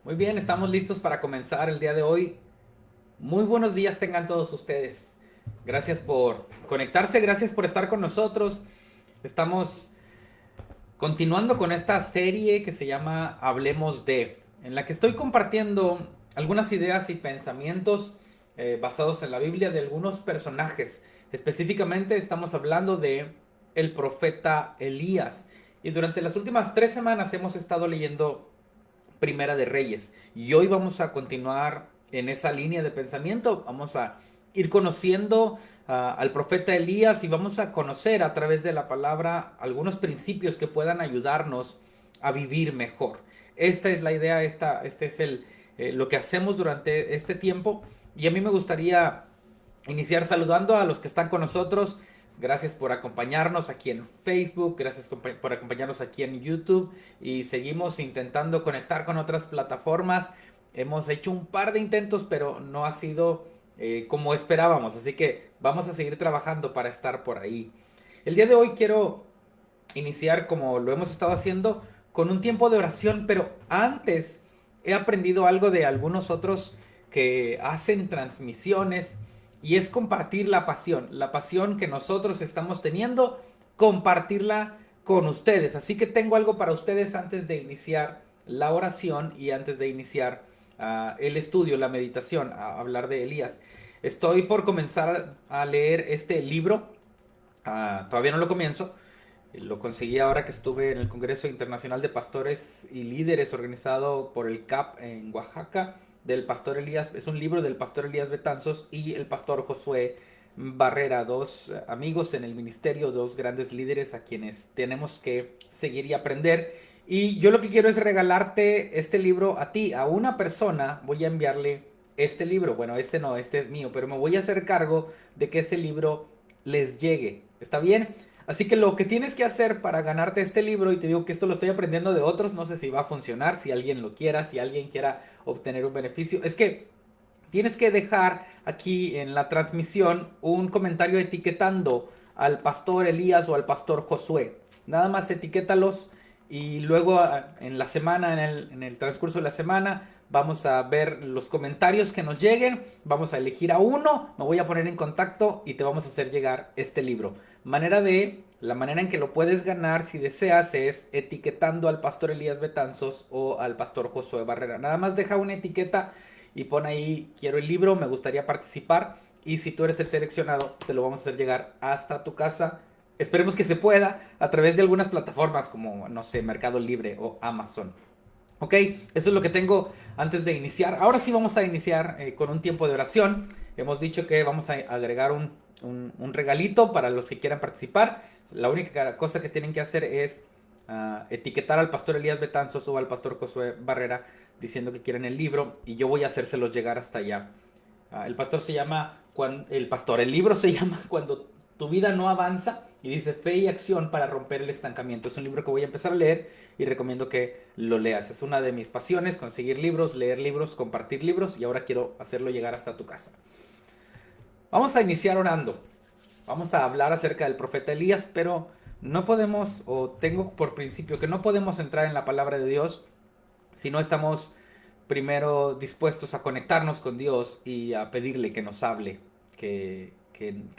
Muy bien, estamos listos para comenzar el día de hoy. Muy buenos días tengan todos ustedes. Gracias por conectarse, gracias por estar con nosotros. Estamos continuando con esta serie que se llama Hablemos de, en la que estoy compartiendo algunas ideas y pensamientos basados en la Biblia de algunos personajes. Específicamente estamos hablando de el profeta Elías. Y durante las últimas 3 semanas hemos estado leyendo Primera de Reyes. Y hoy vamos a continuar en esa línea de pensamiento. Vamos a ir conociendo al profeta Elías y vamos a conocer a través de la palabra algunos principios que puedan ayudarnos a vivir mejor. Esta es la idea, este es lo que hacemos durante este tiempo. Y a mí me gustaría iniciar saludando a los que están con nosotros. Gracias por acompañarnos aquí en Facebook, gracias por acompañarnos aquí en YouTube y seguimos intentando conectar con otras plataformas. Hemos hecho un par de intentos, pero no ha sido como esperábamos, así que vamos a seguir trabajando para estar por ahí. El día de hoy quiero iniciar como lo hemos estado haciendo con un tiempo de oración, pero antes he aprendido algo de algunos otros que hacen transmisiones y es compartir la pasión que nosotros estamos teniendo, compartirla con ustedes. Así que tengo algo para ustedes antes de iniciar la oración y antes de iniciar el estudio, la meditación, a hablar de Elías. Estoy por comenzar a leer este libro. Todavía no lo comienzo. Lo conseguí ahora que estuve en el Congreso Internacional de Pastores y Líderes organizado por el CAP en Oaxaca, del pastor Elías. Es un libro del pastor Elías Betanzos y el pastor Josué Barrera, dos amigos en el ministerio, dos grandes líderes a quienes tenemos que seguir y aprender. Y yo lo que quiero es regalarte este libro a ti, a una persona. Voy a enviarle este libro. Bueno, este no, este es mío, pero me voy a hacer cargo de que ese libro les llegue. ¿Está bien? Así que lo que tienes que hacer para ganarte este libro, y te digo que esto lo estoy aprendiendo de otros, no sé si va a funcionar, si alguien lo quiera, si alguien quiera obtener un beneficio, es que tienes que dejar aquí en la transmisión un comentario etiquetando al pastor Elías o al pastor Josué. Nada más etiquétalos y luego en la semana, en el transcurso de la semana, vamos a ver los comentarios que nos lleguen, vamos a elegir a uno, me voy a poner en contacto y te vamos a hacer llegar este libro. La manera en que lo puedes ganar si deseas es etiquetando al pastor Elías Betanzos o al pastor Josué Barrera. Nada más deja una etiqueta y pon ahí quiero el libro, me gustaría participar y si tú eres el seleccionado te lo vamos a hacer llegar hasta tu casa. Esperemos que se pueda a través de algunas plataformas como, no sé, Mercado Libre o Amazon. Ok, eso es lo que tengo antes de iniciar. Ahora sí vamos a iniciar con un tiempo de oración. Hemos dicho que vamos a agregar un regalito para los que quieran participar. La única cosa que tienen que hacer es etiquetar al pastor Elías Betanzos o al pastor Josué Barrera diciendo que quieren el libro y yo voy a hacérselos llegar hasta allá. El libro se llama Cuando tu vida no avanza y dice Fe y acción para romper el estancamiento. Es un libro que voy a empezar a leer y recomiendo que lo leas. Es una de mis pasiones, conseguir libros, leer libros, compartir libros y ahora quiero hacerlo llegar hasta tu casa. Vamos a iniciar orando. Vamos a hablar acerca del profeta Elías, pero no podemos, o tengo por principio que no podemos entrar en la palabra de Dios si no estamos primero dispuestos a conectarnos con Dios y a pedirle que nos hable, que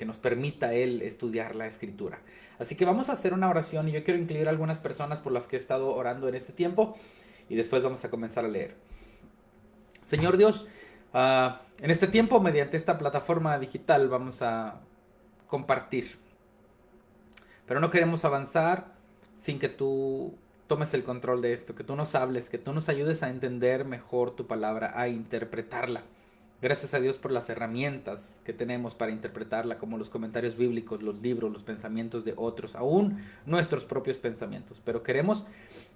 nos permita Él estudiar la escritura. Así que vamos a hacer una oración y yo quiero incluir algunas personas por las que he estado orando en este tiempo y después vamos a comenzar a leer. Señor Dios, en este tiempo, mediante esta plataforma digital, vamos a compartir. Pero no queremos avanzar sin que tú tomes el control de esto, que tú nos hables, que tú nos ayudes a entender mejor tu palabra, a interpretarla. Gracias a Dios por las herramientas que tenemos para interpretarla, como los comentarios bíblicos, los libros, los pensamientos de otros, aún nuestros propios pensamientos. Pero queremos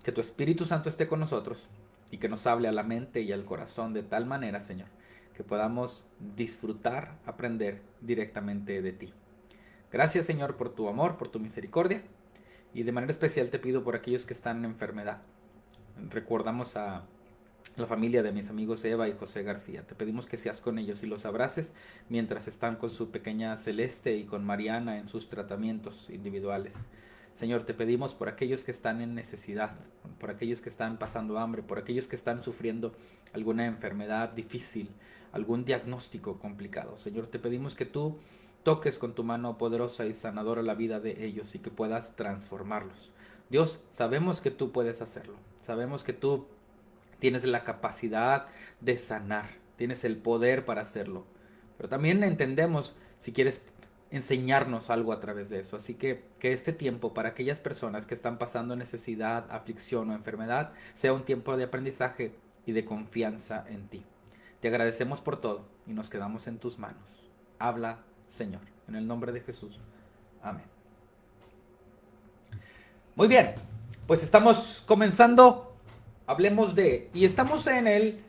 que tu Espíritu Santo esté con nosotros y que nos hable a la mente y al corazón de tal manera, Señor, que podamos disfrutar, aprender directamente de ti. Gracias, Señor, por tu amor, por tu misericordia. Y de manera especial te pido por aquellos que están en enfermedad. Recordamos a la familia de mis amigos Eva y José García. Te pedimos que seas con ellos y los abraces mientras están con su pequeña Celeste y con Mariana en sus tratamientos individuales. Señor, te pedimos por aquellos que están en necesidad, por aquellos que están pasando hambre, por aquellos que están sufriendo alguna enfermedad difícil, algún diagnóstico complicado. Señor, te pedimos que tú toques con tu mano poderosa y sanadora la vida de ellos y que puedas transformarlos. Dios, sabemos que tú puedes hacerlo. Sabemos que tú tienes la capacidad de sanar, tienes el poder para hacerlo. Pero también entendemos si quieres enseñarnos algo a través de eso. Así que este tiempo para aquellas personas que están pasando necesidad, aflicción o enfermedad sea un tiempo de aprendizaje y de confianza en ti. Te agradecemos por todo y nos quedamos en tus manos. Habla, Señor, en el nombre de Jesús. Amén. Muy bien, pues estamos comenzando. Hablemos de... Y estamos en el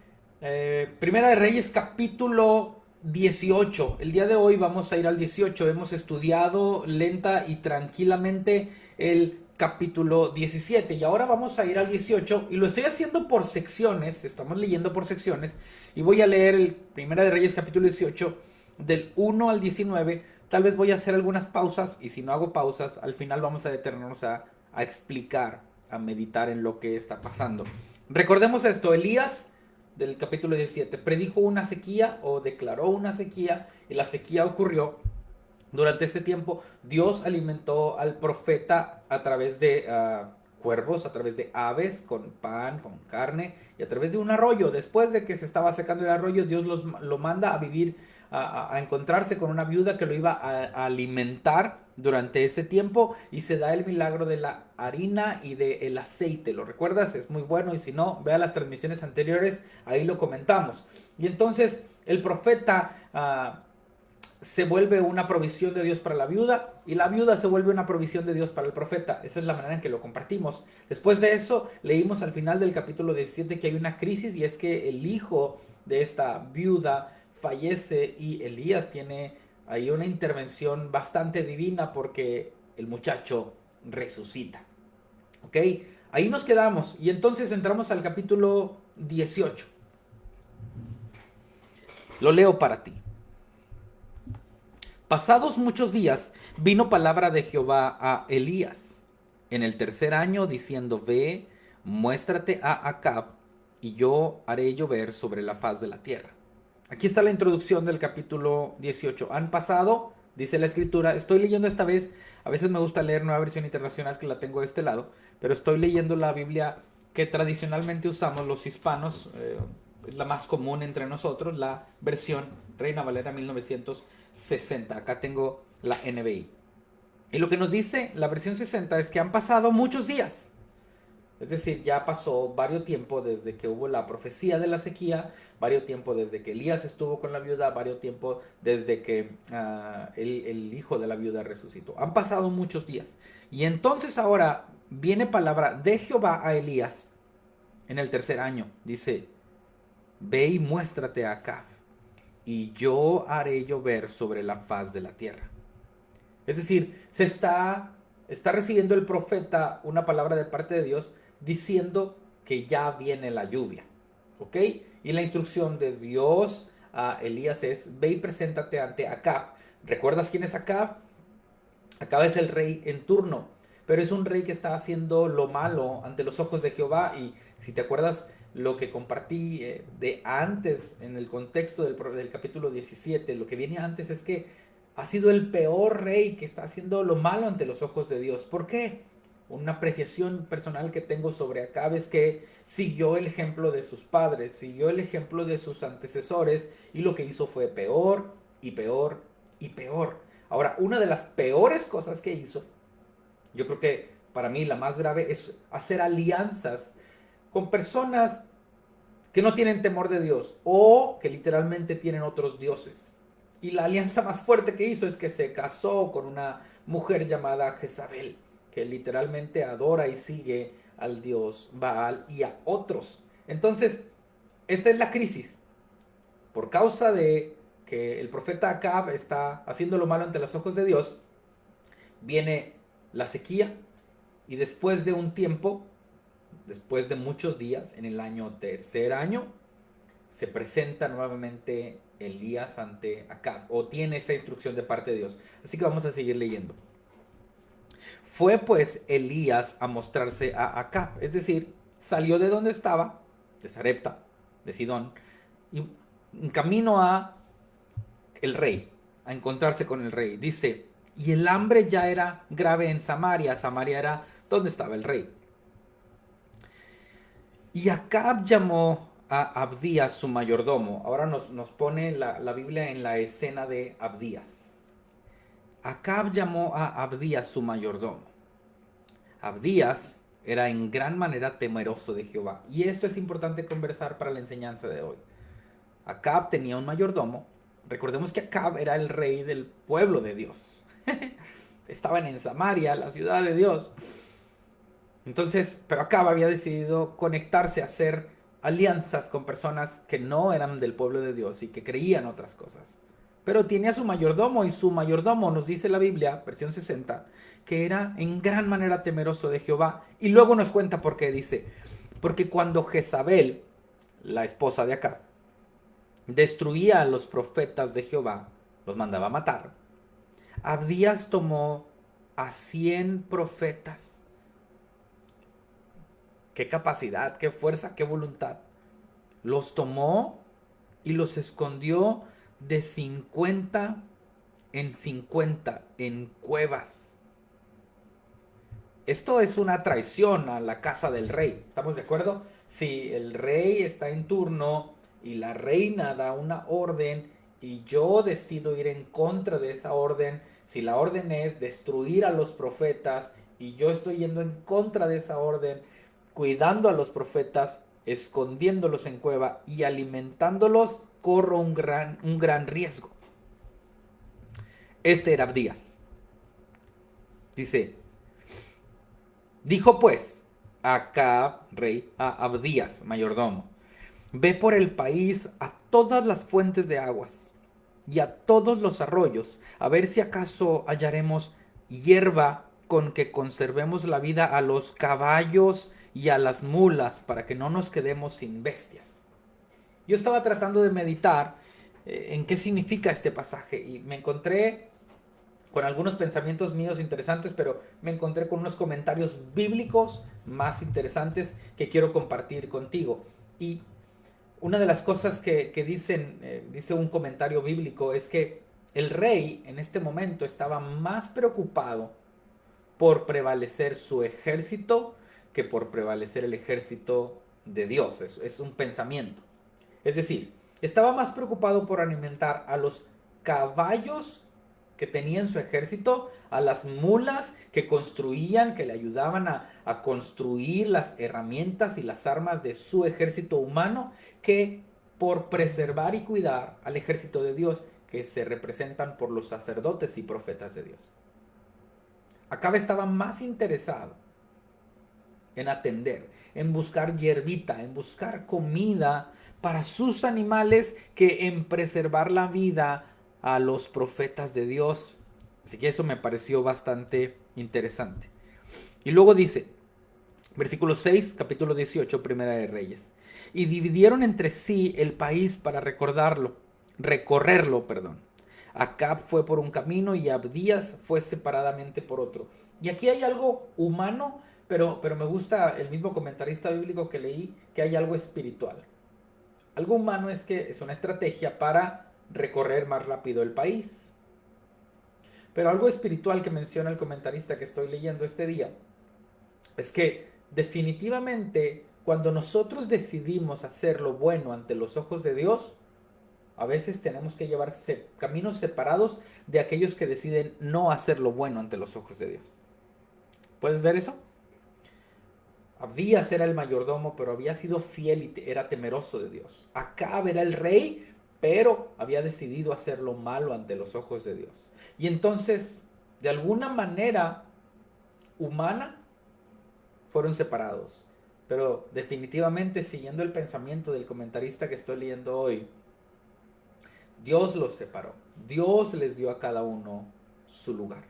Primera de Reyes capítulo 18. El día de hoy vamos a ir al 18. Hemos estudiado lenta y tranquilamente el capítulo 17 y ahora vamos a ir al 18 y lo estoy haciendo por secciones, estamos leyendo por secciones y voy a leer el Primera de Reyes capítulo 18 del 1 al 19. Tal vez voy a hacer algunas pausas y si no hago pausas, al final vamos a detenernos a explicar, a meditar en lo que está pasando. Recordemos esto, Elías del capítulo 17 predijo una sequía o declaró una sequía y la sequía ocurrió. Durante ese tiempo Dios alimentó al profeta a través de cuervos, a través de aves, con pan, con carne y a través de un arroyo. Después de que se estaba secando el arroyo, Dios lo manda a vivir, a encontrarse con una viuda que lo iba a alimentar durante ese tiempo y se da el milagro de la harina y del aceite. ¿Lo recuerdas? Es muy bueno y si no, vea las transmisiones anteriores, ahí lo comentamos. Y entonces el profeta se vuelve una provisión de Dios para la viuda y la viuda se vuelve una provisión de Dios para el profeta. Esa es la manera en que lo compartimos. Después de eso, leímos al final del capítulo 17 que hay una crisis y es que el hijo de esta viuda fallece y Elías tiene ahí una intervención bastante divina porque el muchacho resucita. ¿Ok? Ahí nos quedamos y entonces entramos al capítulo 18. Lo leo para ti. Pasados muchos días, vino palabra de Jehová a Elías en el tercer año, diciendo: Ve, muéstrate a Acab, y yo haré llover sobre la faz de la tierra. Aquí está la introducción del capítulo 18. Han pasado, dice la escritura, estoy leyendo esta vez, a veces me gusta leer Nueva Versión Internacional, que la tengo de este lado, pero estoy leyendo la Biblia que tradicionalmente usamos los hispanos, es la más común entre nosotros, la versión Reina Valera 1960. Acá tengo la NBI. Y lo que nos dice la versión 60 es que han pasado muchos días. Es decir, ya pasó varios tiempo desde que hubo la profecía de la sequía, varios tiempo desde que Elías estuvo con la viuda, varios tiempo desde que el hijo de la viuda resucitó. Han pasado muchos días. Y entonces ahora viene palabra de Jehová a Elías en el tercer año. Dice: Ve y muéstrate acá, y yo haré llover sobre la faz de la tierra. Es decir, está recibiendo el profeta una palabra de parte de Dios diciendo que ya viene la lluvia. ¿Ok? Y la instrucción de Dios a Elías es: ve y preséntate ante Acab. ¿Recuerdas quién es Acab? Acab es el rey en turno, pero es un rey que está haciendo lo malo ante los ojos de Jehová. Y si te acuerdas lo que compartí de antes, en el contexto del capítulo 17, lo que viene antes es que ha sido el peor rey que está haciendo lo malo ante los ojos de Dios. ¿Por qué? Una apreciación personal que tengo sobre Acab es que siguió el ejemplo de sus padres, siguió el ejemplo de sus antecesores y lo que hizo fue peor y peor y peor. Ahora, una de las peores cosas que hizo, yo creo que para mí la más grave, es hacer alianzas con personas que no tienen temor de Dios o que literalmente tienen otros dioses. Y la alianza más fuerte que hizo es que se casó con una mujer llamada Jezabel, que literalmente adora y sigue al dios Baal y a otros. Entonces, esta es la crisis. Por causa de que el profeta Acab está haciendo lo malo ante los ojos de Dios, viene la sequía y después de un tiempo, después de muchos días, en el tercer año, se presenta nuevamente Elías ante Acab, o tiene esa instrucción de parte de Dios. Así que vamos a seguir leyendo. Fue pues Elías a mostrarse a Acab, es decir, salió de donde estaba, de Sarepta, de Sidón, y en camino a el rey, a encontrarse con el rey. Dice, y el hambre ya era grave en Samaria. Samaria era donde estaba el rey. Y Acab llamó a Abdías su mayordomo. Ahora nos pone la Biblia en la escena de Abdías. Acab llamó a Abdías su mayordomo. Abdías era en gran manera temeroso de Jehová. Y esto es importante conversar para la enseñanza de hoy. Acab tenía un mayordomo. Recordemos que Acab era el rey del pueblo de Dios. Estaban en Samaria, la ciudad de Dios. Entonces, pero Acab había decidido conectarse, hacer alianzas con personas que no eran del pueblo de Dios y que creían otras cosas. Pero tenía su mayordomo, y su mayordomo, nos dice la Biblia, versión 60, que era en gran manera temeroso de Jehová. Y luego nos cuenta por qué. Dice, porque cuando Jezabel, la esposa de Acab, destruía a los profetas de Jehová, los mandaba a matar, Abdías tomó a 100 profetas. Qué capacidad, qué fuerza, qué voluntad. Los tomó y los escondió de 50 en 50 en cuevas. Esto es una traición a la casa del rey. ¿Estamos de acuerdo? Si el rey está en turno y la reina da una orden y yo decido ir en contra de esa orden, si la orden es destruir a los profetas y yo estoy yendo en contra de esa orden, cuidando a los profetas, escondiéndolos en cueva y alimentándolos, corro un gran riesgo. Este era Abdías. Dice, dijo pues Acab, rey, a Abdías, mayordomo, ve por el país a todas las fuentes de aguas y a todos los arroyos, a ver si acaso hallaremos hierba con que conservemos la vida a los caballos y a las mulas, para que no nos quedemos sin bestias. Yo estaba tratando de meditar en qué significa este pasaje y me encontré con algunos pensamientos míos interesantes, pero me encontré con unos comentarios bíblicos más interesantes que quiero compartir contigo. Y una de las cosas que dice un comentario bíblico, es que el rey en este momento estaba más preocupado por prevalecer su ejército que por prevalecer el ejército de Dios. Es un pensamiento. Es decir, estaba más preocupado por alimentar a los caballos que tenía en su ejército, a las mulas que construían, que le ayudaban a construir las herramientas y las armas de su ejército humano, que por preservar y cuidar al ejército de Dios, que se representan por los sacerdotes y profetas de Dios. Acab estaba más interesado en atender, en buscar hierbita, en buscar comida para sus animales, que en preservar la vida a los profetas de Dios. Así que eso me pareció bastante interesante. Y luego dice, versículo 6, capítulo 18, Primera de Reyes. Y dividieron entre sí el país para recorrerlo. Acab fue por un camino y Abdías fue separadamente por otro. Y aquí hay algo humano, pero me gusta el mismo comentarista bíblico que leí, que hay algo espiritual. Algo humano es que es una estrategia para recorrer más rápido el país. Pero algo espiritual que menciona el comentarista que estoy leyendo este día es que definitivamente cuando nosotros decidimos hacer lo bueno ante los ojos de Dios, a veces tenemos que llevar caminos separados de aquellos que deciden no hacer lo bueno ante los ojos de Dios. ¿Puedes ver eso? Abdías era el mayordomo, pero había sido fiel y era temeroso de Dios. Acab era el rey, pero había decidido hacer lo malo ante los ojos de Dios. Y entonces, de alguna manera humana, fueron separados. Pero definitivamente, siguiendo el pensamiento del comentarista que estoy leyendo hoy, Dios los separó. Dios les dio a cada uno su lugar.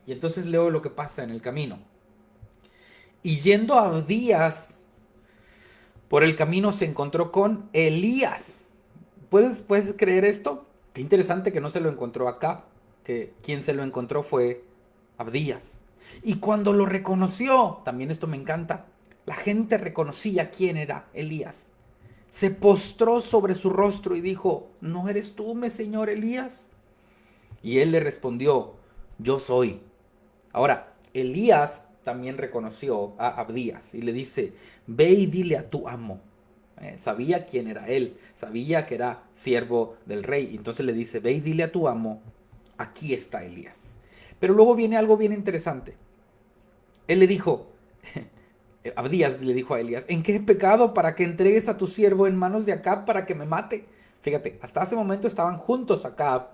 Y entonces leo lo que pasa en el camino. Y yendo a Abdías por el camino se encontró con Elías. ¿Puedes creer esto? Qué interesante que no se lo encontró acá, que quien se lo encontró fue Abdías. Y cuando lo reconoció, también esto me encanta, la gente reconocía quién era Elías. Se postró sobre su rostro y dijo, ¿no eres tú, mi señor Elías? Y él le respondió, yo soy. Ahora, Elías también reconoció a Abdías y le dice, ve y dile a tu amo. Sabía quién era él, sabía que era siervo del rey. Entonces le dice, ve y dile a tu amo, aquí está Elías. Pero luego viene algo bien interesante. Él le dijo, Abdías le dijo a Elías, ¿en qué he pecado para que entregues a tu siervo en manos de Acab para que me mate? Fíjate, hasta ese momento estaban juntos Acab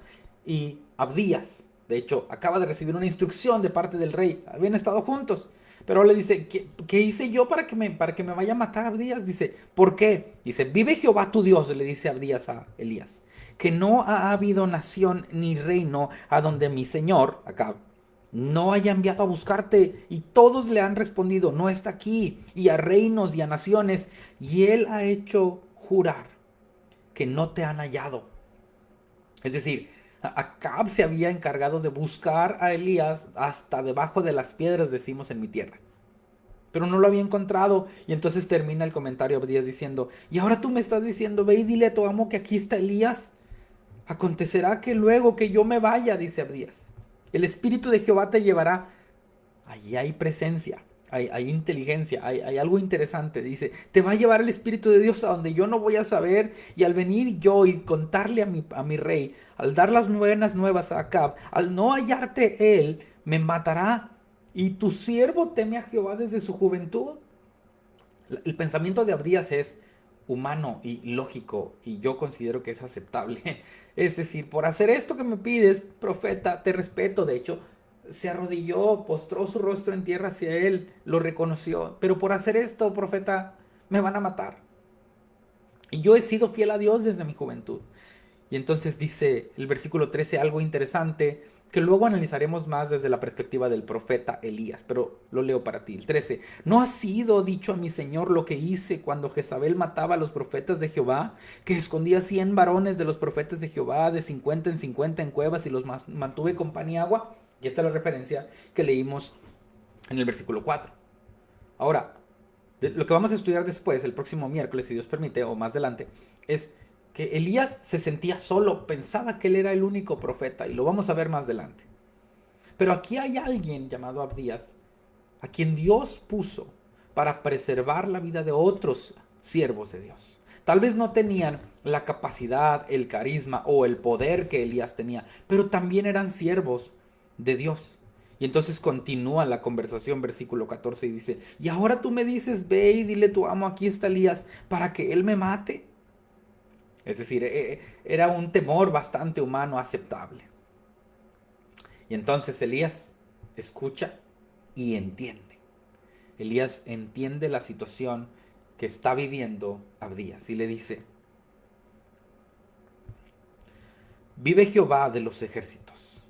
y Abdías. De hecho, acaba de recibir una instrucción de parte del rey. Habían estado juntos. Pero le dice, ¿qué hice yo para que me vaya a matar Abdías? Dice, ¿por qué? Dice, vive Jehová tu Dios, le dice Abdías a Elías, que no ha habido nación ni reino a donde mi señor, Acab, no haya enviado a buscarte. Y todos le han respondido, no está aquí. Y a reinos y a naciones. Y él ha hecho jurar que no te han hallado. Es decir, Acab se había encargado de buscar a Elías hasta debajo de las piedras, decimos en mi tierra. Pero no lo había encontrado. Y entonces termina el comentario Abdías diciendo, y ahora tú me estás diciendo, ve y dile a tu amo que aquí está Elías. Acontecerá que luego que yo me vaya, dice Abdías, el Espíritu de Jehová te llevará. Allí hay presencia, hay inteligencia, hay algo interesante. Dice, te va a llevar el Espíritu de Dios a donde yo no voy a saber. Y al venir yo y contarle a mi rey, al dar las buenas nuevas a Acab, al no hallarte él, me matará. Y tu siervo teme a Jehová desde su juventud. El pensamiento de Abdías es humano y lógico, y yo considero que es aceptable. Es decir, por hacer esto que me pides, profeta, te respeto. De hecho, se arrodilló, postró su rostro en tierra hacia él, lo reconoció. Pero por hacer esto, profeta, me van a matar. Y yo he sido fiel a Dios desde mi juventud. Y entonces dice el versículo 13 algo interesante que luego analizaremos más desde la perspectiva del profeta Elías, pero lo leo para ti. El 13, ¿no ha sido dicho a mi señor lo que hice cuando Jezabel mataba a los profetas de Jehová? Que escondía 100 varones de los profetas de Jehová, de 50 en 50 en cuevas y los mantuve con pan y agua. Y esta es la referencia que leímos en el versículo 4. Ahora, lo que vamos a estudiar después, el próximo miércoles, si Dios permite, o más adelante, es que Elías se sentía solo, pensaba que él era el único profeta, y lo vamos a ver más adelante. Pero aquí hay alguien llamado Abdías, a quien Dios puso para preservar la vida de otros siervos de Dios. Tal vez no tenían la capacidad, el carisma o el poder que Elías tenía, pero también eran siervos de Dios. Y entonces continúa la conversación, versículo 14, y dice, y ahora tú me dices, ve y dile a tu amo, aquí está Elías, para que él me mate. Es decir, era un temor bastante humano aceptable. Y entonces Elías escucha y entiende. Elías entiende la situación que está viviendo Abdías y le dice, vive Jehová de los ejércitos,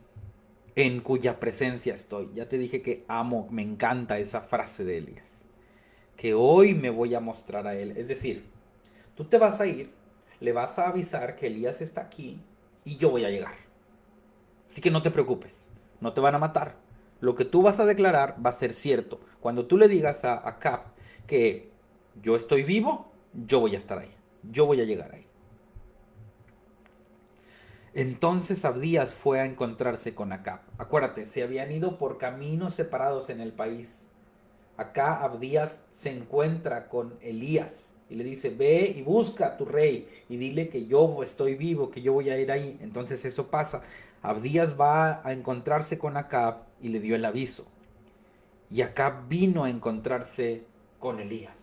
en cuya presencia estoy. Ya te dije que amo, me encanta esa frase de Elías, que hoy me voy a mostrar a él. Es decir, tú te vas a ir, le vas a avisar que Elías está aquí y yo voy a llegar. Así que no te preocupes, no te van a matar. Lo que tú vas a declarar va a ser cierto. Cuando tú le digas a Acab que yo estoy vivo, yo voy a estar ahí. Yo voy a llegar ahí. Entonces Abdías fue a encontrarse con Acab. Acuérdate, se habían ido por caminos separados en el país. Acá Abdías se encuentra con Elías y le dice, ve y busca a tu rey y dile que yo estoy vivo, que yo voy a ir ahí. Entonces eso pasa. Abdías va a encontrarse con Acab y le dio el aviso. Y Acab vino a encontrarse con Elías.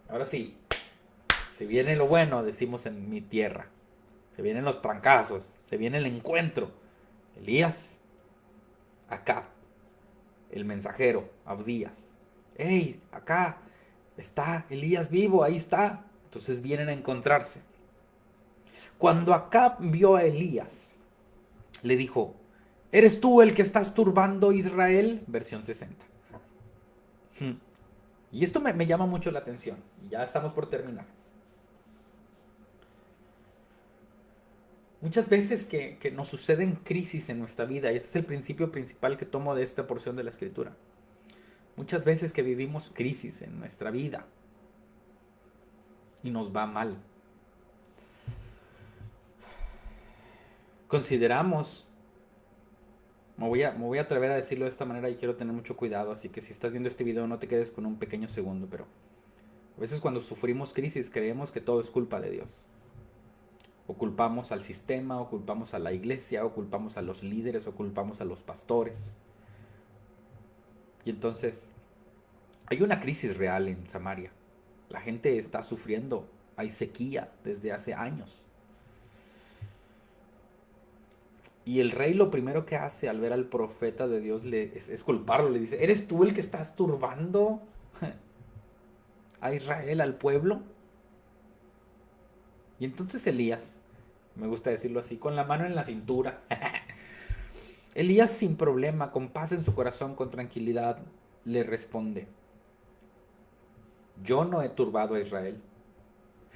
Ahora sí, se viene lo bueno, decimos en mi tierra. Se vienen los trancazos, se viene el encuentro. Elías, Acab, el mensajero, Abdías. ¡Hey, acá está Elías vivo, ahí está! Entonces vienen a encontrarse. Cuando Acab vio a Elías, le dijo, ¿eres tú el que estás turbando Israel? Versión 60. Y esto me llama mucho la atención. Ya estamos por terminar. Muchas veces que nos suceden crisis en nuestra vida, y ese es el principio principal que tomo de esta porción de la Escritura. Muchas veces que vivimos crisis en nuestra vida y nos va mal. Consideramos, me voy a atrever a decirlo de esta manera y quiero tener mucho cuidado, así que si estás viendo este video no te quedes con un pequeño segundo, pero a veces cuando sufrimos crisis creemos que todo es culpa de Dios. O culpamos al sistema, o culpamos a la iglesia, o culpamos a los líderes, o culpamos a los pastores. Y entonces, hay una crisis real en Samaria. La gente está sufriendo, hay sequía desde hace años. Y el rey lo primero que hace al ver al profeta de Dios es culparlo. Le dice, ¿eres tú el que estás turbando a Israel, al pueblo? Y entonces Elías, me gusta decirlo así, con la mano en la cintura, Elías sin problema, con paz en su corazón, con tranquilidad, le responde, yo no he turbado a Israel,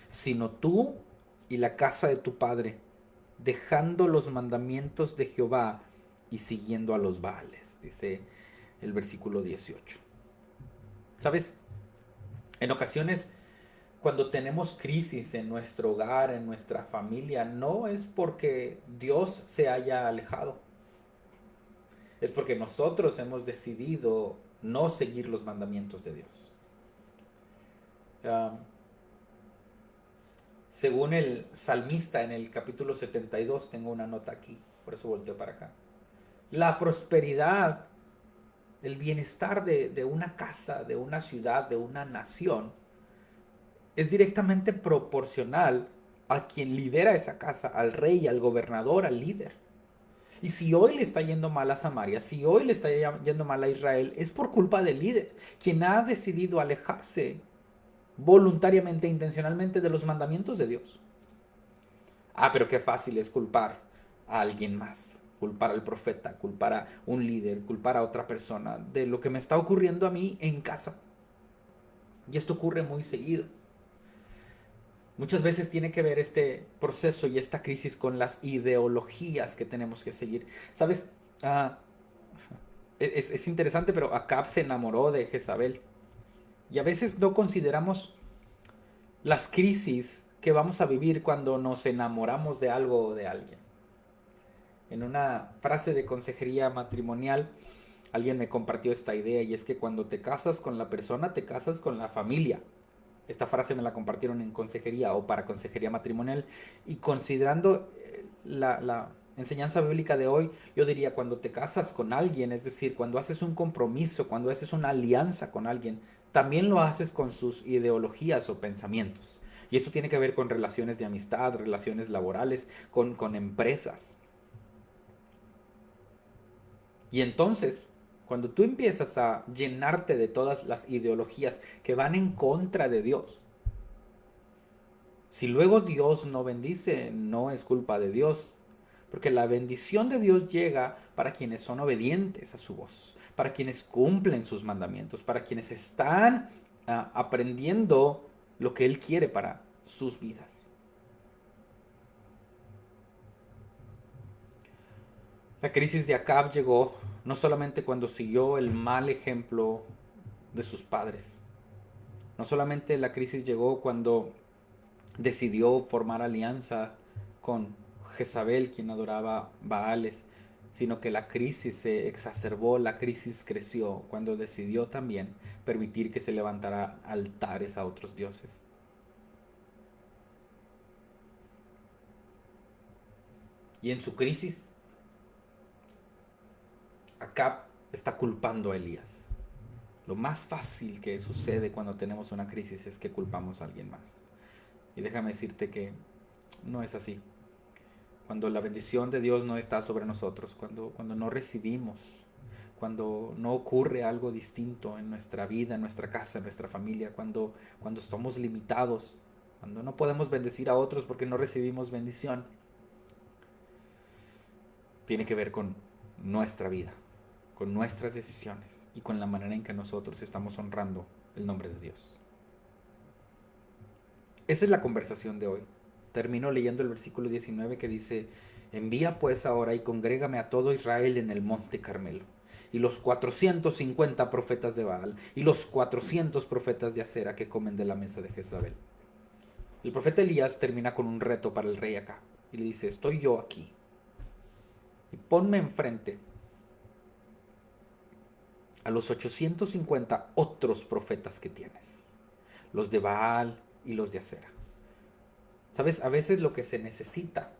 sino tú y la casa de tu padre, dejando los mandamientos de Jehová y siguiendo a los Baales, dice el versículo 18. ¿Sabes? En ocasiones, cuando tenemos crisis en nuestro hogar, en nuestra familia, no es porque Dios se haya alejado, es porque nosotros hemos decidido no seguir los mandamientos de Dios. Um, Según el salmista en el capítulo 72, tengo una nota aquí, por eso volteo para acá. La prosperidad, el bienestar de una casa, de una ciudad, de una nación, es directamente proporcional a quien lidera esa casa, al rey, al gobernador, al líder. Y si hoy le está yendo mal a Samaria, si hoy le está yendo mal a Israel, es por culpa del líder, quien ha decidido alejarse voluntariamente, intencionalmente de los mandamientos de Dios. Ah, pero qué fácil es culpar a alguien más, culpar al profeta, culpar a un líder, culpar a otra persona de lo que me está ocurriendo a mí en casa. Y esto ocurre muy seguido. Muchas veces tiene que ver este proceso y esta crisis con las ideologías que tenemos que seguir. ¿Sabes? Ah, es interesante, pero Acab se enamoró de Jezabel. Y a veces no consideramos las crisis que vamos a vivir cuando nos enamoramos de algo o de alguien. En una frase de consejería matrimonial, alguien me compartió esta idea y es que cuando te casas con la persona, te casas con la familia. Esta frase me la compartieron en consejería o para consejería matrimonial y considerando la enseñanza bíblica de hoy, yo diría cuando te casas con alguien, es decir, cuando haces un compromiso, cuando haces una alianza con alguien, también lo haces con sus ideologías o pensamientos. Y esto tiene que ver con relaciones de amistad, relaciones laborales, con empresas. Y entonces, cuando tú empiezas a llenarte de todas las ideologías que van en contra de Dios, si luego Dios no bendice, no es culpa de Dios, porque la bendición de Dios llega para quienes son obedientes a su voz, para quienes cumplen sus mandamientos, para quienes están aprendiendo lo que Él quiere para sus vidas. La crisis de Acab llegó no solamente cuando siguió el mal ejemplo de sus padres, no solamente la crisis llegó cuando decidió formar alianza con Jezabel, quien adoraba Baales, sino que la crisis se exacerbó, la crisis creció cuando decidió también permitir que se levantara altares a otros dioses. Y en su crisis, Acab está culpando a Elías. Lo más fácil que sucede cuando tenemos una crisis es que culpamos a alguien más. Y déjame decirte que no es así. Cuando la bendición de Dios no está sobre nosotros, cuando no recibimos, cuando no ocurre algo distinto en nuestra vida, en nuestra casa, en nuestra familia, cuando estamos limitados, cuando no podemos bendecir a otros porque no recibimos bendición, tiene que ver con nuestra vida, con nuestras decisiones y con la manera en que nosotros estamos honrando el nombre de Dios. Esa es la conversación de hoy. Termino leyendo el versículo 19 que dice: envía pues ahora y congrégame a todo Israel en el monte Carmelo, y los 450 profetas de Baal, y los 400 profetas de Acera que comen de la mesa de Jezabel. El profeta Elías termina con un reto para el rey Acab, y le dice: estoy yo aquí, y ponme enfrente a los 850 otros profetas que tienes, los de Baal y los de Acera. ¿Sabes? A veces lo que se necesita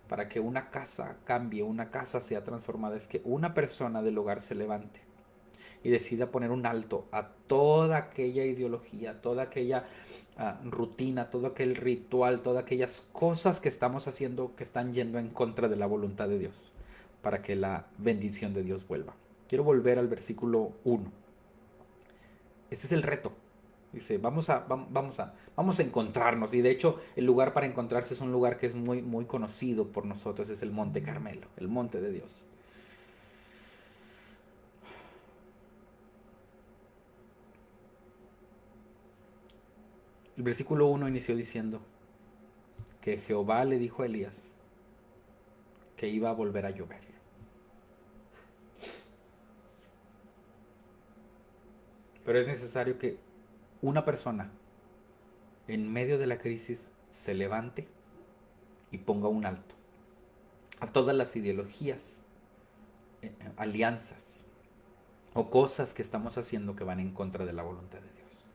para que una casa cambie, una casa sea transformada, es que una persona del hogar se levante y decida poner un alto a toda aquella ideología, toda aquella rutina, todo aquel ritual, todas aquellas cosas que estamos haciendo que están yendo en contra de la voluntad de Dios, para que la bendición de Dios vuelva. Quiero volver al versículo 1. Este es el reto. Dice: vamos a encontrarnos. Y de hecho, el lugar para encontrarse es un lugar que es muy, muy conocido por nosotros. Es el Monte Carmelo, el monte de Dios. El versículo 1 inició diciendo que Jehová le dijo a Elías que iba a volver a llover. Pero es necesario que una persona en medio de la crisis se levante y ponga un alto a todas las ideologías, alianzas o cosas que estamos haciendo que van en contra de la voluntad de Dios.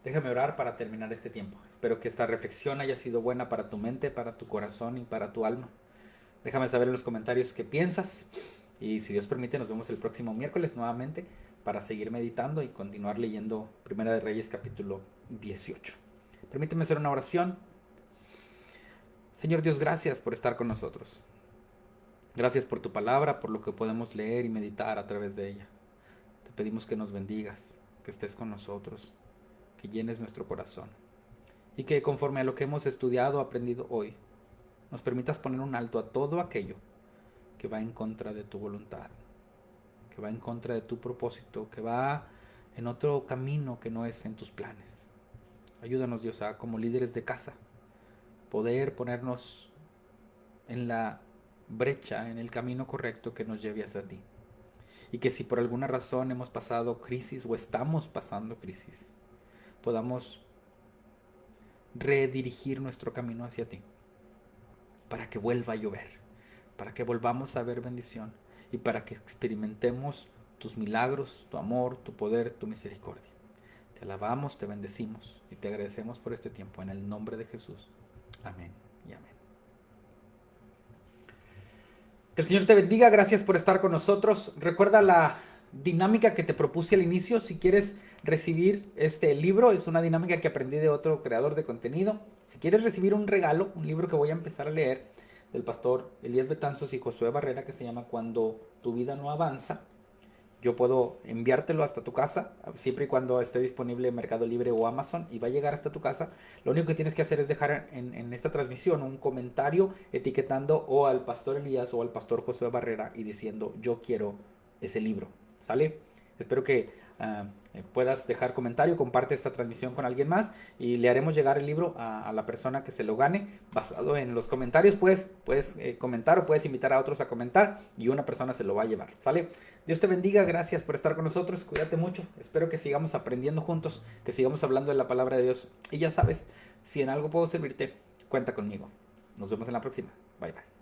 Déjame orar para terminar este tiempo. Espero que esta reflexión haya sido buena para tu mente, para tu corazón y para tu alma. Déjame saber en los comentarios qué piensas. Y si Dios permite, nos vemos el próximo miércoles nuevamente para seguir meditando y continuar leyendo Primera de Reyes capítulo 18. Permíteme hacer una oración. Señor Dios, gracias por estar con nosotros. Gracias por tu palabra, por lo que podemos leer y meditar a través de ella. Te pedimos que nos bendigas, que estés con nosotros, que llenes nuestro corazón y que conforme a lo que hemos estudiado, aprendido hoy, nos permitas poner un alto a todo aquello que va en contra de tu voluntad, que va en contra de tu propósito, que va en otro camino que no es en tus planes. Ayúdanos, Dios, a como líderes de casa poder ponernos en la brecha, en el camino correcto que nos lleve hacia ti. Y que si por alguna razón hemos pasado crisis o estamos pasando crisis, podamos redirigir nuestro camino hacia ti, para que vuelva a llover, para que volvamos a ver bendición y para que experimentemos tus milagros, tu amor, tu poder, tu misericordia. Te alabamos, te bendecimos y te agradecemos por este tiempo en el nombre de Jesús. Amén y amén. Que el Señor te bendiga, gracias por estar con nosotros. Recuerda la dinámica que te propuse al inicio. Si quieres recibir este libro, es una dinámica que aprendí de otro creador de contenido. Si quieres recibir un regalo, un libro que voy a empezar a leer del pastor Elías Betanzos y Josué Barrera, que se llama Cuando tu vida no avanza, yo puedo enviártelo hasta tu casa, siempre y cuando esté disponible en Mercado Libre o Amazon, y va a llegar hasta tu casa. Lo único que tienes que hacer es dejar en esta transmisión un comentario etiquetando o al pastor Elías o al pastor Josué Barrera y diciendo: yo quiero ese libro, ¿sale? Espero que puedas dejar comentario, comparte esta transmisión con alguien más y le haremos llegar el libro a la persona que se lo gane. Basado en los comentarios, puedes comentar o puedes invitar a otros a comentar y una persona se lo va a llevar, ¿sale? Dios te bendiga, gracias por estar con nosotros, cuídate mucho, espero que sigamos aprendiendo juntos, que sigamos hablando de la palabra de Dios. Y ya sabes, si en algo puedo servirte, cuenta conmigo. Nos vemos en la próxima, bye bye.